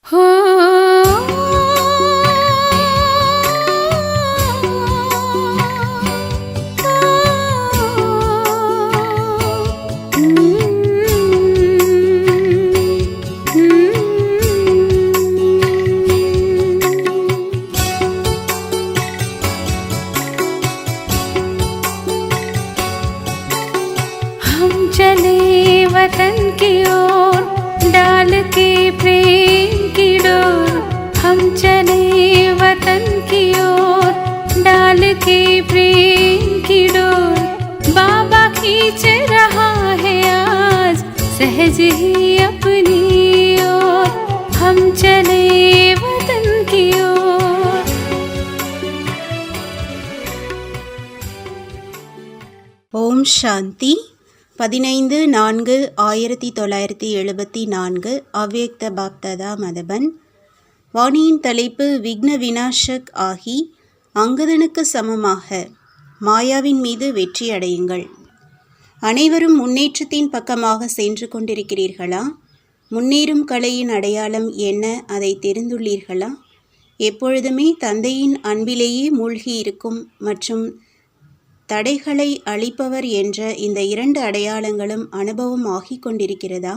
चले वतन की ओर डाल के प्रेम की डोर। हम चले वतन की ओर डाल के प्रेम की डोर। बाबा खींच रहा है आज सहज ही अपनी ओर। हम चले वतन की ओर। ஓம் சாந்தி. 15/4/1974 அவ்யக்த பாப்தாதா மதபன். வாணியின் தலைப்பு விக்ன விநாசக் ஆகி அங்கதனுக்கு சமமாக மாயாவின் மீது வெற்றி அடையுங்கள். அனைவரும் முன்னேற்றத்தின் பக்கமாக சென்று கொண்டிருக்கிறீர்களா? முன்னேறும் கலையின் அடையாளம் என்ன, அதை தெரிந்துள்ளீர்களா? எப்பொழுதுமே தந்தையின் அன்பிலேயே மூழ்கி இருக்கும் மற்றும் தடைகளை அழிப்பவர் என்ற இந்த 2 அடையாளங்களும் அனுபவம் ஆகிக் கொண்டிருக்கிறதா?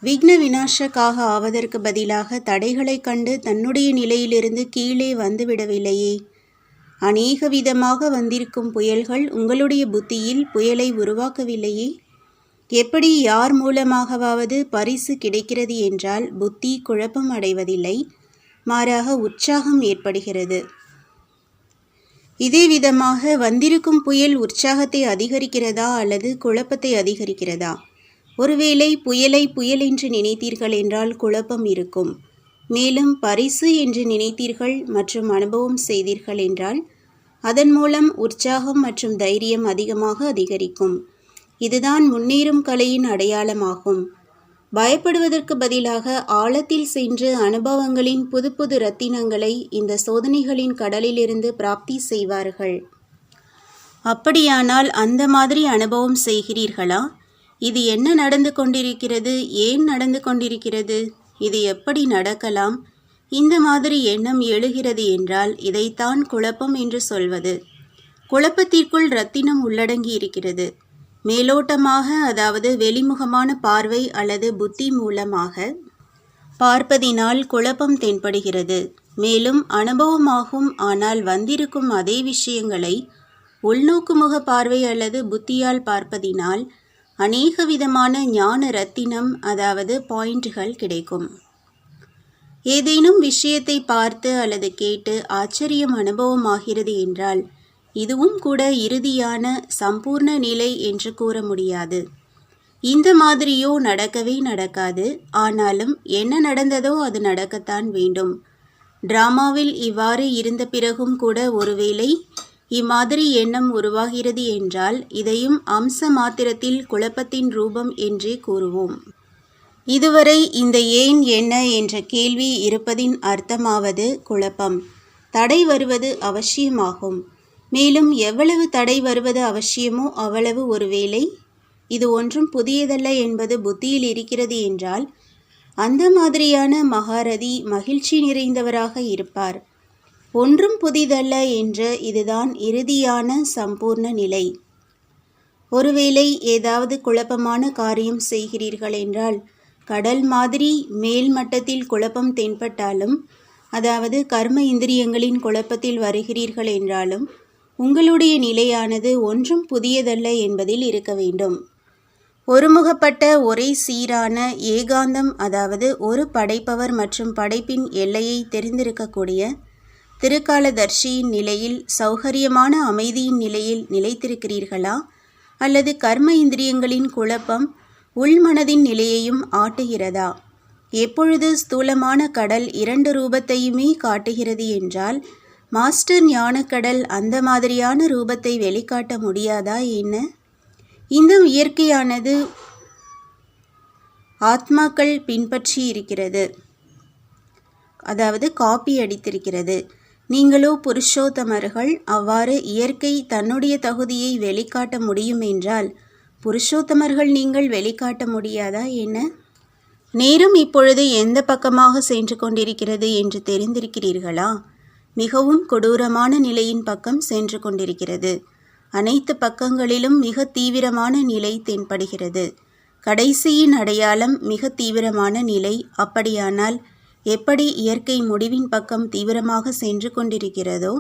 விக்ன விநாசக்காக ஆவதற்கு பதிலாக தடைகளை கண்டு தன்னுடைய நிலையிலிருந்து கீழே வந்துவிடவில்லையே. அநேக விதமாக வந்திருக்கும் புயல்கள் உங்களுடைய புத்தியில் புயலை உருவாக்கவில்லையே. எப்படி யார் மூலமாகவாவது பரிசு கிடைக்கிறது என்றால் புத்தி குழப்பம் அடைவதில்லை, மாறாக உற்சாகம் ஏற்படுகிறது. இதே விதமாக வந்திருக்கும் புயல் உற்சாகத்தை அதிகரிக்கிறதா அல்லது குழப்பத்தை அதிகரிக்கிறதா? ஒருவேளை புயலை புயல் என்று நினைத்தீர்கள் என்றால் குழப்பம் இருக்கும். மேலும் பரிசு என்று நினைத்தீர்கள் மற்றும் அனுபவம் செய்தீர்கள் என்றால் அதன் மூலம் உற்சாகம் மற்றும் தைரியம் அதிகமாக அதிகரிக்கும். இதுதான் முன்னேறும் கலையின் அடையாளமாகும். பயப்படுவதற்கு பதிலாக ஆழத்தில் சென்று அனுபவங்களின் புது புது ரத்தினங்களை இந்த சோதனைகளின் கடலிலிருந்து பிராப்தி செய்வார்கள். அப்படியானால் அந்த மாதிரி அனுபவம் செய்கிறீர்களா? இது என்ன நடந்து கொண்டிருக்கிறது? ஏன் நடந்து கொண்டிருக்கிறது? இது எப்படி நடக்கலாம்? இந்த மாதிரி எண்ணம் எழுகிறது என்றால் இதைத்தான் குழப்பம் என்று சொல்வது. குழப்பத்திற்குள் ரத்தினம் உள்ளடங்கி இருக்கிறது. மேலோட்டமாக, அதாவது வெளிமுகமான பார்வை அல்லது புத்தி மூலமாக பார்ப்பதினால் குழப்பம் தென்படுகிறது. மேலும் அனுபவமாகும். ஆனால் வந்திருக்கும் அதே விஷயங்களை உள்நோக்குமுக பார்வை அல்லது புத்தியால் பார்ப்பதினால் அநேக விதமான ஞான ரத்தினம், அதாவது பாயிண்ட்கள் கிடைக்கும். ஏதேனும் விஷயத்தை பார்த்து அல்லது கேட்டு ஆச்சரியம் அனுபவமாகிறது என்றால் இதுவும் கூட இறுதியான சம்பூர்ண நிலை என்று கூற முடியாது. இந்த மாதிரியோ நடக்கவே நடக்காது. ஆனாலும் என்ன நடந்ததோ அது நடக்கத்தான் வேண்டும். டிராமாவில் இவ்வாறு இருந்த பிறகும் கூட ஒருவேளை இம்மாதிரி எண்ணம் உருவாகிறது என்றால் இதையும் அம்ச மாத்திரத்தில் குழப்பத்தின் ரூபம் என்றே கூறுவோம். இதுவரை இந்த ஏன் என்ன என்ற கேள்வி இருப்பதின் அர்த்தமாவது குழப்பம். தடை வருவது அவசியமாகும். மேலும் எவ்வளவு தடை வருவது அவசியமோ அவ்வளவு ஒருவேளை இது ஒன்றும் புதியதல்ல என்பது புத்தியில் இருக்கிறது என்றால் அந்த மாதிரியான மகாரதி மகிழ்ச்சி நிறைந்தவராக இருப்பார். ஒன்றும் புதிதல்ல என்ற இதுதான் இறுதியான சம்பூர்ண நிலை. ஒருவேளை ஏதாவது குழப்பமான காரியம் செய்கிறீர்கள் என்றால் கடல் மாதிரி மேல் மட்டத்தில் குழப்பம் தென்பட்டாலும், அதாவது கர்ம இந்திரியங்களின் குழப்பத்தில் வருகிறீர்கள் என்றாலும் உங்களுடைய நிலையானது ஒன்றும் புதியதல்ல என்பதில் இருக்க வேண்டும். ஒருமுகப்பட்ட ஒரே சீரான ஏகாந்தம், அதாவது ஒரு படைப்பவர் மற்றும் படைப்பின் எல்லையை தெரிந்திருக்கக்கூடிய திருக்காலதர்ஷியின் நிலையில் சௌகரியமான அமைதியின் நிலையில் நிலைத்திருக்கிறீர்களா? அல்லது கர்ம இந்திரியங்களின் குழப்பம் உள்மனதின் நிலையையும் ஆட்டுகிறதா? எப்பொழுது ஸ்தூலமான கடல் 2 ரூபத்தையுமே காட்டுகிறது என்றால் மாஸ்டர் ஞானக்கடல் அந்த மாதிரியான ரூபத்தை வெளிக்காட்ட முடியாதா என்ன? இந்த இயற்கையானது ஆத்மாக்கள் பின்பற்றி இருக்கிறது, அதாவது காப்பி அடித்திருக்கிறது. நீங்களோ புருஷோத்தமர்கள். அவ்வாறு இயற்கை தன்னுடைய தகுதியை வெளிக்காட்ட முடியும் என்றால் புருஷோத்தமர்கள் நீங்கள் வெளிக்காட்ட முடியாதா என்ன? நேரம் இப்பொழுது எந்த பக்கமாக சென்று கொண்டிருக்கிறது என்று தெரிந்திருக்கிறீர்களா? மிகவும் கொடூரமான நிலையின் பக்கம் சென்று கொண்டிருக்கிறது. அனைத்து பக்கங்களிலும் மிக தீவிரமான நிலை தென்படுகிறது. கடைசியின் அடையாளம் மிக தீவிரமான நிலை. அப்படியானால் எப்படி இயற்கை முடிவின் பக்கம் தீவிரமாக சென்று கொண்டிருக்கிறதோ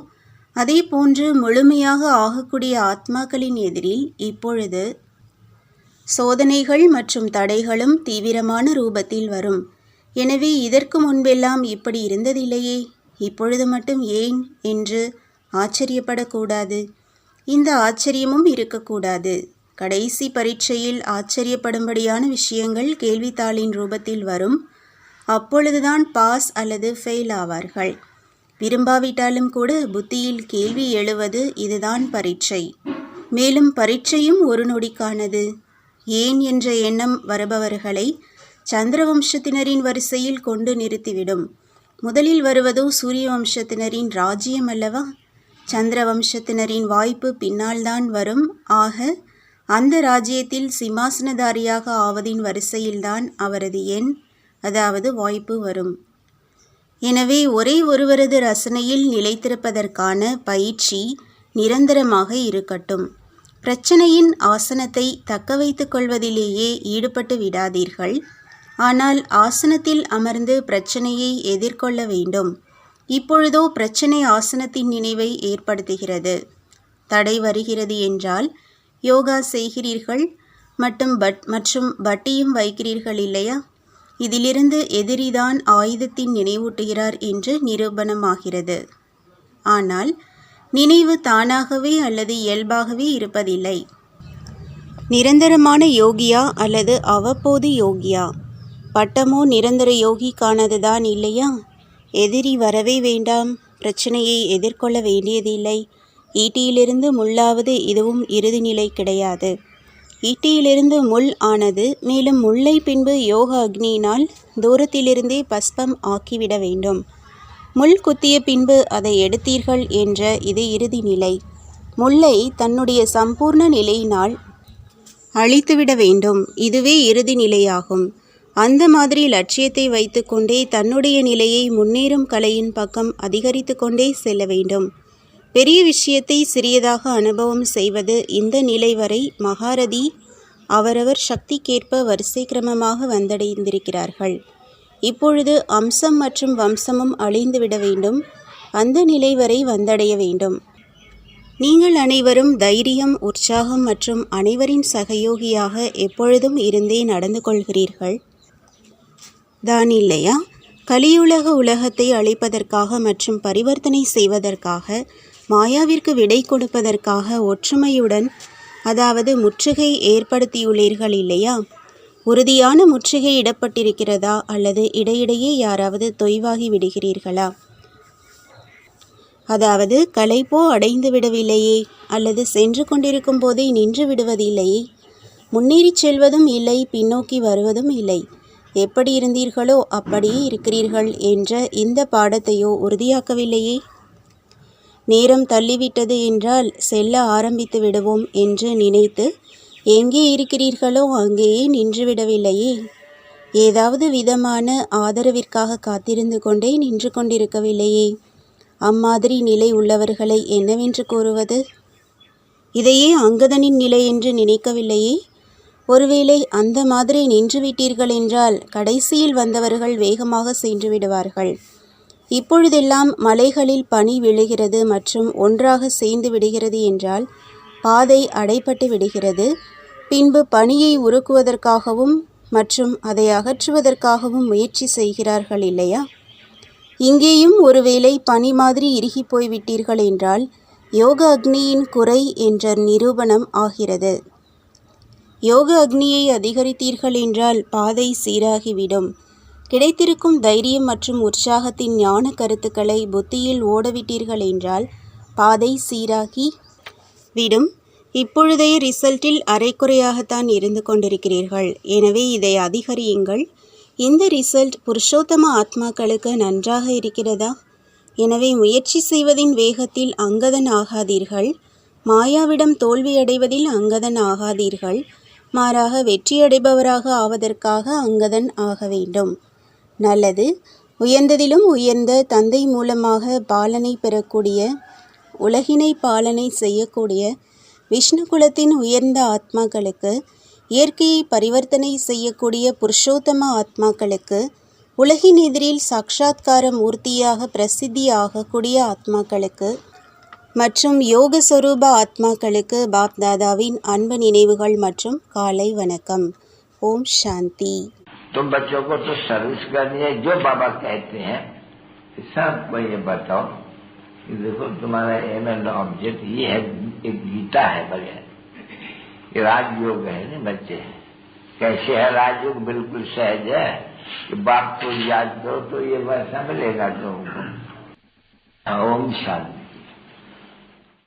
அதே போன்று முழுமையாக ஆகக்கூடிய ஆத்மாக்களின் எதிரில் இப்பொழுது சோதனைகள் மற்றும் தடைகளும் தீவிரமான ரூபத்தில் வரும். எனவே இதற்கு முன்பெல்லாம் இப்படி இருந்ததில்லையே, இப்பொழுது மட்டும் ஏன் என்று ஆச்சரியப்படக்கூடாது. இந்த ஆச்சரியமும் இருக்கக்கூடாது. கடைசி பரீட்சையில் ஆச்சரியப்படும்படியான விஷயங்கள் கேள்வித்தாளின் ரூபத்தில் வரும். அப்பொழுதுதான் பாஸ் அல்லது ஃபெயில் ஆவார்கள். விரும்பாவிட்டாலும் கூட புத்தியில் கேள்வி எழுவது இதுதான் பரீட்சை. மேலும் பரீட்சையும் ஒரு நொடிக்கானது. ஏன் என்ற எண்ணம் வருபவர்களை சந்திர வம்சத்தினரின் வரிசையில் கொண்டு நிறுத்திவிடும். முதலில் வருவதோ சூரிய வம்சத்தினரின் ராஜ்யம் அல்லவா? சந்திர வம்சத்தினரின் வாய்ப்பு பின்னால்தான் வரும். ஆக அந்த ராஜ்யத்தில் சிம்மாசனதாரியாக ஆவதின் வரிசையில்தான் அவரது எண், அதாவது வாய்ப்பு வரும். எனவே ஒரே ஒருவரது ரசனையில் நிலைத்திருப்பதற்கான பயிற்சி நிரந்தரமாக இருக்கட்டும். பிரச்சனையின் ஆசனத்தை தக்க வைத்துக் கொள்வதிலேயே ஈடுபட்டு விடாதீர்கள். ஆனால் ஆசனத்தில் அமர்ந்து பிரச்சனையை எதிர்கொள்ள வேண்டும். இப்பொழுதோ பிரச்சனை ஆசனத்தின் நினைவை ஏற்படுத்துகிறது. தடை வருகிறது என்றால் யோகா செய்கிறீர்கள் மற்றும் பட்டியும் வைக்கிறீர்கள் இல்லையா? இதிலிருந்து எதிரிதான் ஆயுதத்தின் நினைவூட்டுகிறார் என்று நிரூபணமாகிறது. ஆனால் நினைவு தானாகவே அல்லது இயல்பாகவே இருப்பதில்லை. நிரந்தரமான யோகியா அல்லது அவ்வப்போது யோகியா? பட்டமோ நிரந்தர யோகிக்கானதுதான் இல்லையா? எதிரி வரவே வேண்டாம், பிரச்சனையை எதிர்கொள்ள வேண்டியதில்லை. ஈட்டியிலிருந்து முள்ளாவது இதுவும் இறுதி நிலை கிடையாது. ஈட்டியிலிருந்து முள் ஆனது. மேலும் முள்ளை பின்பு யோக அக்னியினால் தூரத்திலிருந்தே பஸ்பம் ஆக்கிவிட வேண்டும். முள் குத்திய பின்பு அதை எடுத்தீர்கள் என்ற இது இறுதி நிலை. முல்லை தன்னுடைய சம்பூர்ண நிலையினால் அழித்துவிட வேண்டும். இதுவே இறுதி நிலையாகும். அந்த மாதிரி லட்சியத்தை வைத்துக்கொண்டே தன்னுடைய நிலையை முன்னேறும் கலையின் பக்கம் அதிகரித்து கொண்டே செல்ல வேண்டும். பெரிய விஷயத்தை சிறியதாக அனுபவம் செய்வது இந்த நிலை வரை மகாரதி அவரவர் சக்திக்கேற்ப வரிசை கிரமமாக வந்தடைந்திருக்கிறார்கள். இப்பொழுது அம்சம் மற்றும் வம்சமும் அழிந்துவிட வேண்டும். அந்த நிலை வரை வந்தடைய வேண்டும். நீங்கள் அனைவரும் தைரியம், உற்சாகம் மற்றும் அனைவரின் சகயோகியாக எப்பொழுதும் இருந்தே நடந்து கொள்கிறீர்கள் தான் இல்லையா? கலியுலக உலகத்தை அழிப்பதற்காக மற்றும் பரிவர்த்தனை செய்வதற்காக, மாயாவிற்கு விடை கொடுப்பதற்காக ஒற்றுமையுடன், அதாவது முற்றுகை ஏற்படுத்தியுள்ளீர்கள் இல்லையா? உறுதியான முற்றுகை இடப்பட்டிருக்கிறதா அல்லது இடையிடையே யாராவது தொய்வாகி விடுகிறீர்களா? அதாவது களைப்போ அடைந்து விடவில்லையே, அல்லது சென்று கொண்டிருக்கும் போதே நின்று விடுவதில்லையே. முன்னேறி செல்வதும் இல்லை, பின்னோக்கி வருவதும் இல்லை. எப்படி இருந்தீர்களோ அப்படியே இருக்கிறீர்கள் என்ற இந்த பாடத்தையோ உறுதியாக்கவில்லையே. நேரம் தள்ளிவிட்டது என்றால் செல்ல ஆரம்பித்து விடுவோம் என்று நினைத்து எங்கே இருக்கிறீர்களோ அங்கேயே நின்றுவிடவில்லையே. ஏதாவது விதமான ஆதரவிற்காக காத்திருந்து கொண்டே நின்று கொண்டிருக்கவில்லையே. அம்மாதிரி நிலை உள்ளவர்களை என்னவென்று கூறுவது? இதையே அங்கதனின் நிலை என்று நினைக்கவில்லையே. ஒருவேளை அந்த மாதிரி நின்றுவிட்டீர்கள் என்றால் கடைசியில் வந்தவர்கள் வேகமாக சென்று விடுவார்கள். இப்பொழுதெல்லாம் மலைகளில் பனி விழுகிறது மற்றும் ஒன்றாக சேர்ந்து விடுகிறது என்றால் பாதை அடைபட்டு விடுகிறது. பின்பு பனியை உருக்குவதற்காகவும் மற்றும் அதை அகற்றுவதற்காகவும் முயற்சி செய்கிறார்கள் இல்லையா? இங்கேயும் ஒருவேளை பனி மாதிரி இறுகி போய்விட்டீர்கள் என்றால் யோக அக்னியின் குறை என்ற நிரூபணம் ஆகிறது. யோக அக்னியை அதிகரித்தீர்கள் என்றால் பாதை சீராகிவிடும். கிடைத்திருக்கும் தைரியம் மற்றும் உற்சாகத்தின் ஞான கருத்துக்களை புத்தியில் ஓடவிட்டீர்கள் என்றால் பாதை சீராகி விடும். இப்பொழுதைய ரிசல்ட்டில் அரைக்குறையாகத்தான் இருந்து கொண்டிருக்கிறீர்கள். எனவே இதை அதிகரியுங்கள். இந்த ரிசல்ட் புருஷோத்தம ஆத்மாக்களுக்கு நன்றாக இருக்கிறதா? எனவே முயற்சி செய்வதின் வேகத்தில் அங்கதன் ஆகாதீர்கள். மாயாவிடம் தோல்வியடைவதில் அங்கதன் ஆகாதீர்கள். மாறாக வெற்றியடைபவராக ஆவதற்காக அங்கதன் ஆக வேண்டும். நல்லது. உயர்ந்ததிலும் உயர்ந்த தந்தை மூலமாக பாலனை பெறக்கூடிய, உலகினை பாலனை செய்யக்கூடிய விஷ்ணு குலத்தின் உயர்ந்த ஆத்மாக்களுக்கு, இயற்கையை பரிவர்த்தனை செய்யக்கூடிய புருஷோத்தம ஆத்மாக்களுக்கு, உலகின் எதிரில் சாட்சாத்கார மூர்த்தியாக பிரசித்தி ஆகக்கூடிய ஆத்மாக்களுக்கு மற்றும் யோக ஸ்வரூப ஆத்மாக்களுக்கு பாப் தாதாவின் அன்பு நினைவுகள் மற்றும் காலை வணக்கம். ஓம் சாந்தி. तुम बच्चों को तो सर्विस करनी है, जो बाबा कहते हैं सबको ये बताओ कि देखो तुम्हारा एम एंड ऑब्जेक्ट ये है, एक गीता है बगैर, ये राजयोग है ना बच्चे। कैसे है राजयोग? बिल्कुल सहज है कि बाप को याद करो तो ये वैसा मिलेगा तुमको। ओम शांति।